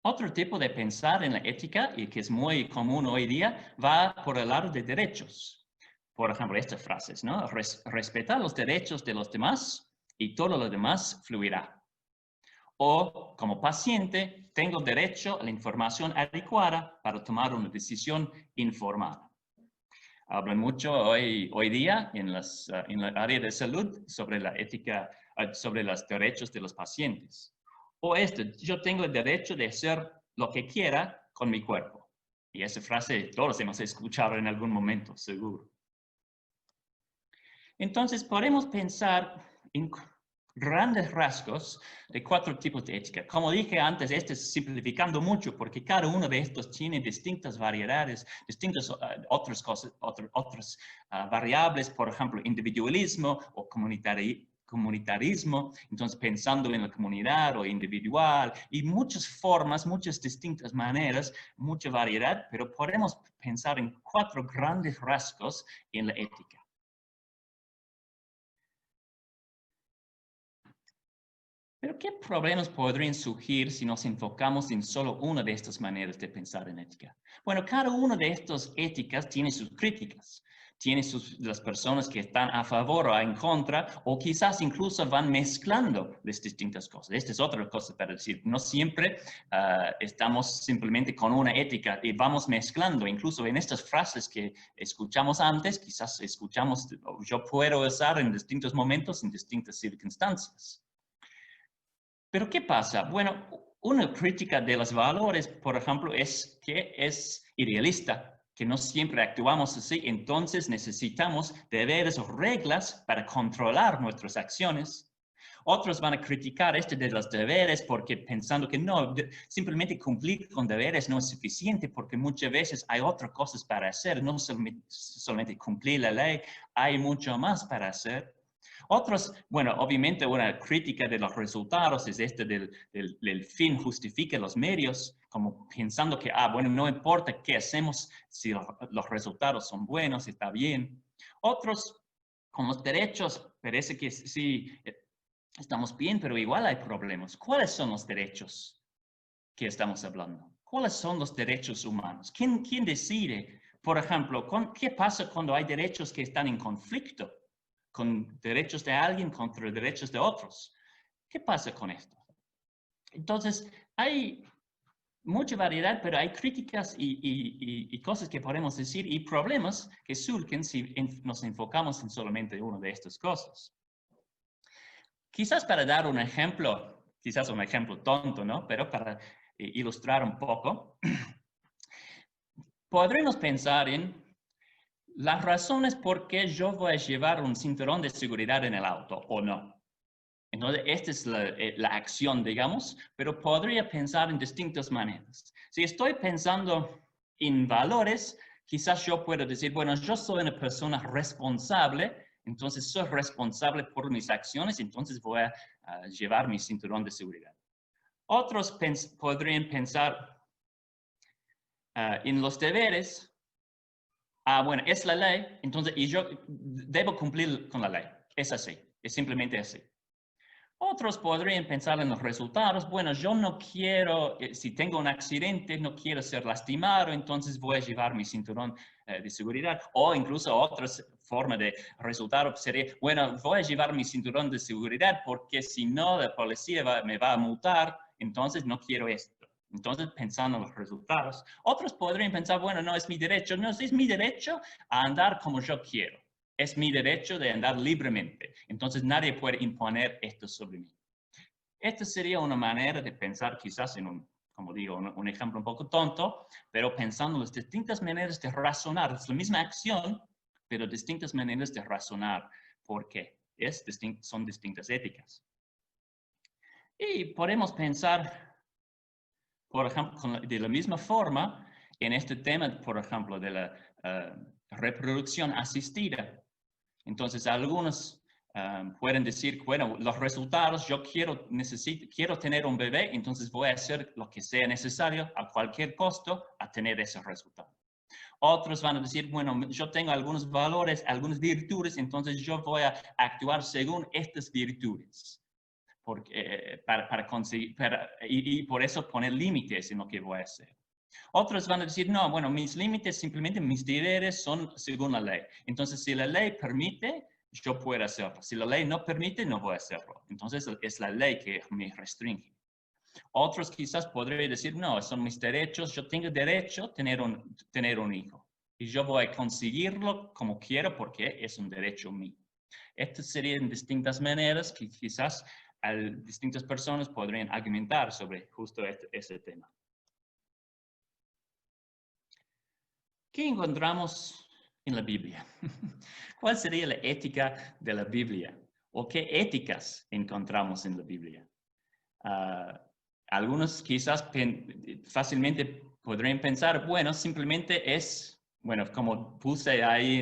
Otro tipo de pensar en la ética, y que es muy común hoy día, va por el lado de derechos. Por ejemplo, estas frases, ¿no? Respetar los derechos de los demás y todo lo demás fluirá. O, como paciente, tengo derecho a la información adecuada para tomar una decisión informada. Hablan mucho hoy día en la área de salud sobre la ética, sobre los derechos de los pacientes. O yo tengo el derecho de hacer lo que quiera con mi cuerpo. Y esa frase todos hemos escuchado en algún momento, seguro. Entonces, podemos pensar en grandes rasgos de 4 tipos de ética. Como dije antes, este es simplificando mucho porque cada uno de estos tiene distintas variedades, distintas otras cosas, otras variables, por ejemplo, individualismo o comunitarismo, entonces pensando en la comunidad o individual, y muchas formas, muchas distintas maneras, mucha variedad, pero podemos pensar en 4 grandes rasgos en la ética. Pero ¿qué problemas podrían surgir si nos enfocamos en solo una de estas maneras de pensar en ética? Bueno, cada una de estas éticas tiene sus críticas. Tiene las personas que están a favor o en contra, o quizás incluso van mezclando las distintas cosas. Esta es otra cosa para decir. No siempre estamos simplemente con una ética y vamos mezclando. Incluso en estas frases que escuchamos antes, quizás escuchamos, yo puedo usar en distintos momentos, en distintas circunstancias. Pero ¿qué pasa? Bueno, una crítica de los valores, por ejemplo, es que es idealista, que no siempre actuamos así, entonces necesitamos deberes o reglas para controlar nuestras acciones. Otros van a criticar de los deberes porque pensando que no, simplemente cumplir con deberes no es suficiente porque muchas veces hay otras cosas para hacer, no solamente cumplir la ley, hay mucho más para hacer. Otros, bueno, obviamente una crítica de los resultados es del fin justifica los medios, como pensando que, bueno, no importa qué hacemos, si los resultados son buenos, está bien. Otros, con los derechos, parece que sí, estamos bien, pero igual hay problemas. ¿Cuáles son los derechos que estamos hablando? ¿Cuáles son los derechos humanos? ¿Quién decide? Por ejemplo, ¿qué pasa cuando hay derechos que están en conflicto? Con derechos de alguien contra derechos de otros. ¿Qué pasa con esto? Entonces, hay mucha variedad, pero hay críticas y cosas que podemos decir y problemas que surgen si nos enfocamos en solamente una de estas cosas. Quizás para dar un ejemplo, quizás un ejemplo tonto, ¿no? Pero para ilustrar un poco, podremos pensar en las razones por qué yo voy a llevar un cinturón de seguridad en el auto o no. Entonces, esta es la acción, digamos, pero podría pensar en distintas maneras. Si estoy pensando en valores, quizás yo puedo decir, bueno, yo soy una persona responsable, entonces soy responsable por mis acciones, entonces voy a llevar mi cinturón de seguridad. Otros podrían pensar en los deberes. Bueno, es la ley, entonces, y yo debo cumplir con la ley. Es así, es simplemente así. Otros podrían pensar en los resultados. Bueno, yo no quiero, si tengo un accidente, no quiero ser lastimado, entonces voy a llevar mi cinturón de seguridad. O incluso otra forma de resultado sería, bueno, voy a llevar mi cinturón de seguridad porque si no, la policía me va a multar, entonces no quiero esto. Entonces, pensando en los resultados. Otros podrían pensar, bueno, no es mi derecho, no, es mi derecho a andar como yo quiero. Es mi derecho de andar libremente. Entonces nadie puede imponer esto sobre mí. Esta sería una manera de pensar quizás en como digo, un ejemplo un poco tonto, pero pensando en las distintas maneras de razonar. Es la misma acción, pero distintas maneras de razonar. ¿Por qué? Son distintas éticas. Y podemos pensar, por ejemplo, de la misma forma en este tema, por ejemplo, de la reproducción asistida. Entonces, algunos pueden decir, bueno, los resultados, yo quiero tener un bebé, entonces voy a hacer lo que sea necesario a cualquier costo a tener ese resultado. Otros van a decir, bueno, yo tengo algunos valores, algunas virtudes, entonces yo voy a actuar según estas virtudes. para conseguir, y por eso poner límites en lo que voy a hacer. Otros van a decir, no, bueno, mis límites, simplemente mis deberes son según la ley. Entonces, si la ley permite, yo puedo hacerlo. Si la ley no permite, no voy a hacerlo. Entonces, es la ley que me restringe. Otros quizás podrían decir, no, son mis derechos, yo tengo derecho a tener un hijo. Y yo voy a conseguirlo como quiero porque es un derecho mío. Estas serían distintas maneras que quizás distintas personas podrían argumentar sobre justo este tema. ¿Qué encontramos en la Biblia? ¿Cuál sería la ética de la Biblia? ¿O qué éticas encontramos en la Biblia? Algunos quizás fácilmente podrían pensar, bueno, simplemente es, bueno, como puse ahí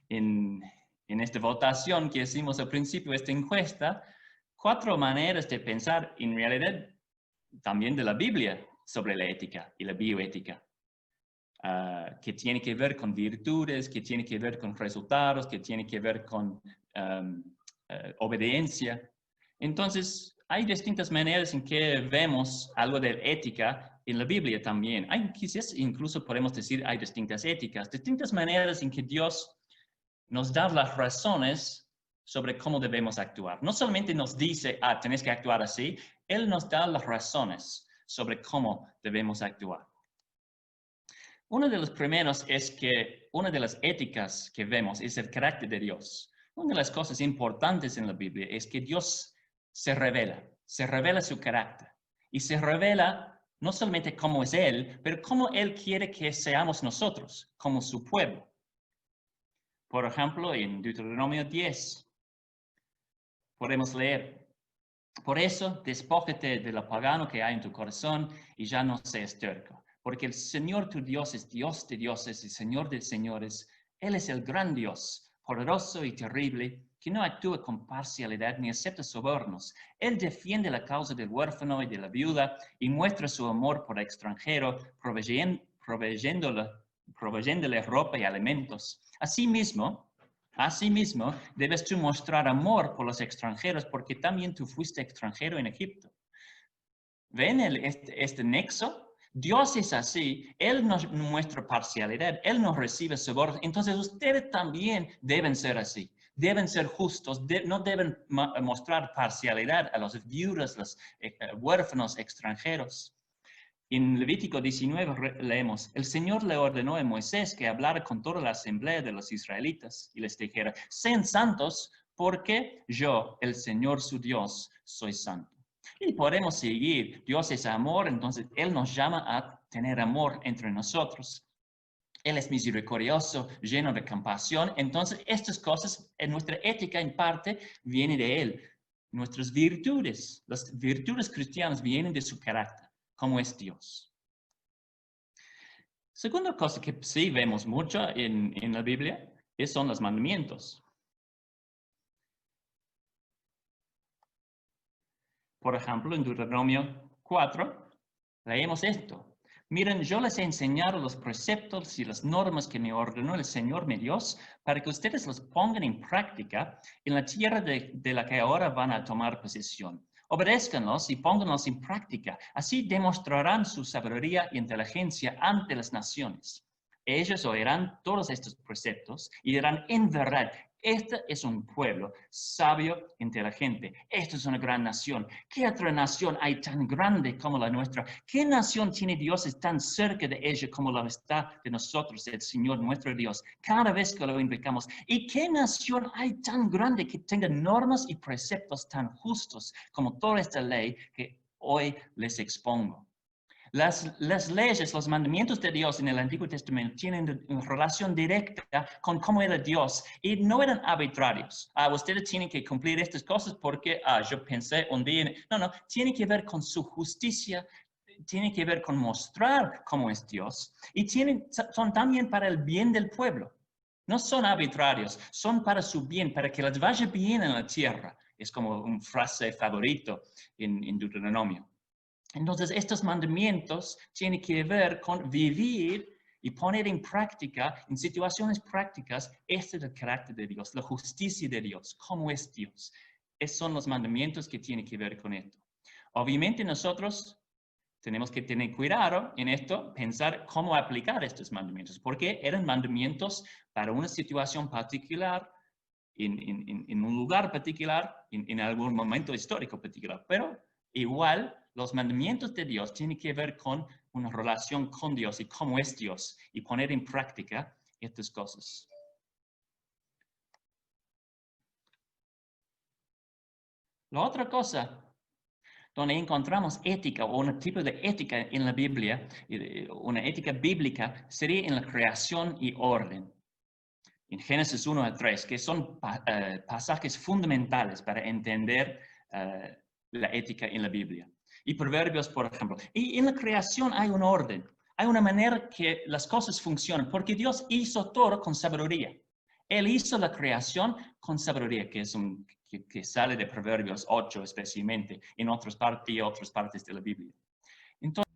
en esta votación que hicimos al principio, esta encuesta, 4 maneras de pensar en realidad también de la Biblia sobre la ética y la bioética. Que tiene que ver con virtudes, que tiene que ver con resultados, que tiene que ver con obediencia. Entonces, hay distintas maneras en que vemos algo de ética en la Biblia también. Quizás incluso podemos decir hay distintas éticas, distintas maneras en que Dios nos da las razones sobre cómo debemos actuar. No solamente nos dice, tenés que actuar así, Él nos da las razones sobre cómo debemos actuar. Uno de los primeros es que una de las éticas que vemos es el carácter de Dios. Una de las cosas importantes en la Biblia es que Dios se revela su carácter y se revela no solamente cómo es Él, pero cómo Él quiere que seamos nosotros, como su pueblo. Por ejemplo, en Deuteronomio 10 podemos leer: por eso, despójate de lo pagano que hay en tu corazón y ya no seas terco. Porque el Señor tu Dios es Dios de dioses y Señor de señores. Él es el gran Dios, poderoso y terrible, que no actúa con parcialidad ni acepta sobornos. Él defiende la causa del huérfano y de la viuda y muestra su amor por el extranjero, proveyéndole ropa y alimentos. Asimismo, debes tú mostrar amor por los extranjeros, porque también tú fuiste extranjero en Egipto. ¿Ven este nexo? Dios es así, Él no muestra parcialidad, Él no recibe sobornos. Entonces ustedes también deben ser así, deben ser justos, no deben mostrar parcialidad a los viudas, los huérfanos extranjeros. En Levítico 19 leemos: el Señor le ordenó a Moisés que hablara con toda la asamblea de los israelitas y les dijera: sean santos porque yo, el Señor su Dios, soy santo. Y podemos seguir. Dios es amor, entonces Él nos llama a tener amor entre nosotros. Él es misericordioso, lleno de compasión. Entonces, estas cosas en nuestra ética en parte vienen de Él. Nuestras virtudes, las virtudes cristianas vienen de su carácter, como es Dios. Segunda cosa que sí vemos mucho en la Biblia son los mandamientos. Por ejemplo, en Deuteronomio 4, leemos esto: miren, yo les he enseñado los preceptos y las normas que me ordenó el Señor mi Dios para que ustedes los pongan en práctica en la tierra de la que ahora van a tomar posesión. Obedézcanlos y pónganlos en práctica. Así demostrarán su sabiduría e inteligencia ante las naciones. Ellos oirán todos estos preceptos y dirán: en verdad, este es un pueblo sabio, inteligente. Esta es una gran nación. ¿Qué otra nación hay tan grande como la nuestra? ¿Qué nación tiene dioses tan cerca de ella como lo está de nosotros, el Señor nuestro Dios, cada vez que lo invocamos? ¿Y qué nación hay tan grande que tenga normas y preceptos tan justos como toda esta ley que hoy les expongo? Las leyes, los mandamientos de Dios en el Antiguo Testamento tienen una relación directa con cómo era Dios y no eran arbitrarios. Ustedes tienen que cumplir estas cosas porque yo pensé un día. No, tiene que ver con su justicia, tiene que ver con mostrar cómo es Dios y son también para el bien del pueblo. No son arbitrarios, son para su bien, para que les vaya bien en la tierra. Es como una frase favorito en Deuteronomio. Entonces, estos mandamientos tienen que ver con vivir y poner en práctica, en situaciones prácticas, este es el carácter de Dios, la justicia de Dios, cómo es Dios. esos son los mandamientos que tienen que ver con esto. Obviamente nosotros tenemos que tener cuidado en esto, pensar cómo aplicar estos mandamientos, porque eran mandamientos para una situación particular, en un lugar particular, en algún momento histórico particular. Pero igual, los mandamientos de Dios tienen que ver con una relación con Dios y cómo es Dios, y poner en práctica estas cosas. La otra cosa donde encontramos ética o un tipo de ética en la Biblia, una ética bíblica, sería en la creación y orden. En Génesis 1 a 3, que son pasajes fundamentales para entender la ética en la Biblia. Y Proverbios, por ejemplo. Y en la creación hay un orden, hay una manera que las cosas funcionan, porque Dios hizo todo con sabiduría. Él hizo la creación con sabiduría, que es que sale de Proverbios 8 especialmente, en otras partes de la Biblia. Entonces,